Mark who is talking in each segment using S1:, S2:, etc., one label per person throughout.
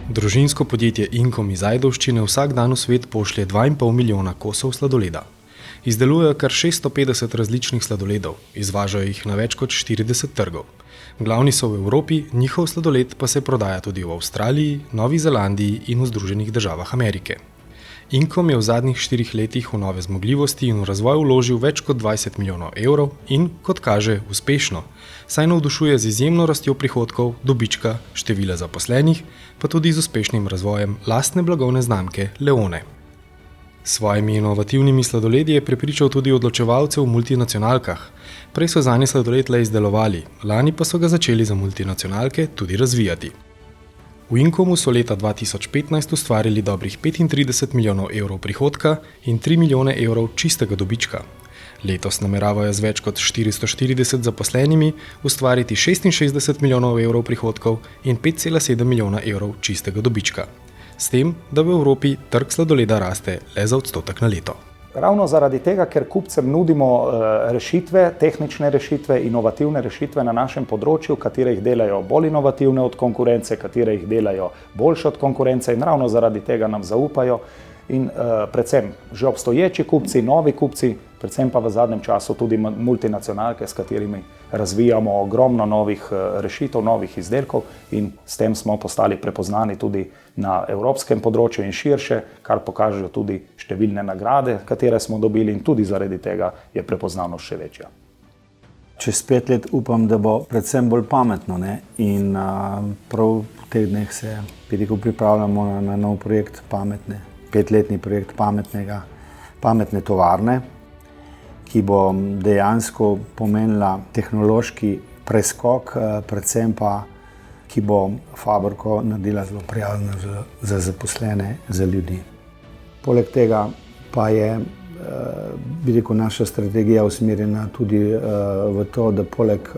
S1: Družinsko podjetje Inkom iz Ajdovščine vsak dan v svet pošlje 2,5 milijona kosov sladoleda. Izdelujejo kar 650 različnih sladoledov, izvažajo jih na več kot 40 trgov. Glavni so v Evropi, njihov sladoled pa se prodaja tudi v Avstraliji, Novi Zelandiji in v Združenih državah Amerike. Inkom je v zadnjih 4 letih v nove zmogljivosti in v razvoj vložil več kot 20 milijonov evrov in, kot kaže, uspešno, saj navdušuje z izjemno rastjo prihodkov, dobička, števila zaposlenih, pa tudi z uspešnim razvojem lastne blagovne znamke Leone. S svojimi inovativnimi sladoledi je prepričal tudi odločevalce v multinacionalkah. Prej so zanje sladoled le izdelovali, lani pa so ga začeli za multinacionalke tudi razvijati. V Inkomu so leta 2015 ustvarili dobrih 35 milijonov evrov prihodka in 3 milijone evrov čistega dobička. Letos nameravajo z več kot 440 zaposlenimi ustvariti 66 milijonov evrov prihodkov in 5,7 milijona evrov čistega dobička. S tem, da v Evropi trg sladoleda raste le za odstotek na leto.
S2: Ravno zaradi tega, ker kupcem nudimo rešitve, tehnične rešitve, inovativne rešitve na našem področju, katere jih delajo bolj inovativne od konkurence, katere jih delajo boljše od konkurence in ravno zaradi tega nam zaupajo. In predvsem že obstoječi kupci, novi kupci, predvsem pa v zadnjem času tudi multinacionalke, s katerimi razvijamo ogromno novih rešitev, novih izdelkov in s tem smo postali prepoznani tudi na evropskem področju in širše, kar pokažejo tudi številne nagrade, katere smo dobili in tudi zaradi tega je prepoznavnost še večja.
S3: Čez 5 let upam, da bo predvsem bolj pametno, ne? In prav v teh dneh se pripravljamo na nov projekt pametne. 5-letni projekt pametne tovarne, ki bo dejansko pomenila tehnološki preskok, predvsem pa, ki bo fabriko naredila zelo prijazno za zaposlene, za ljudi. Poleg tega pa je, naša strategija usmerjena tudi v to, da poleg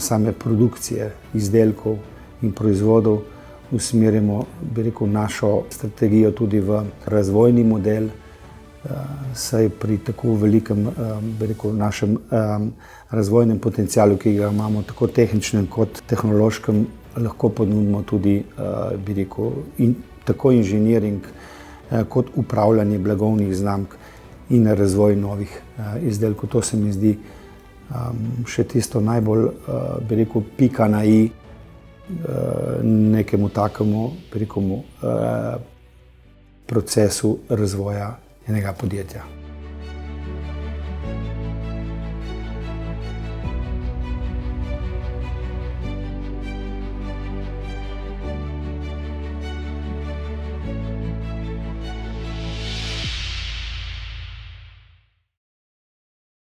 S3: same produkcije izdelkov in proizvodov usmerimo, našo strategijo tudi v razvojni model, saj pri tako velikem, našem razvojnem potencialu, ki ga imamo tako tehničnem kot tehnološkem, lahko ponudimo tudi, tako inženiring kot upravljanje blagovnih znamk in razvoj novih izdelkov. To se mi zdi še tisto najbolj, pika na i nekemu takemu procesu razvoja enega podjetja.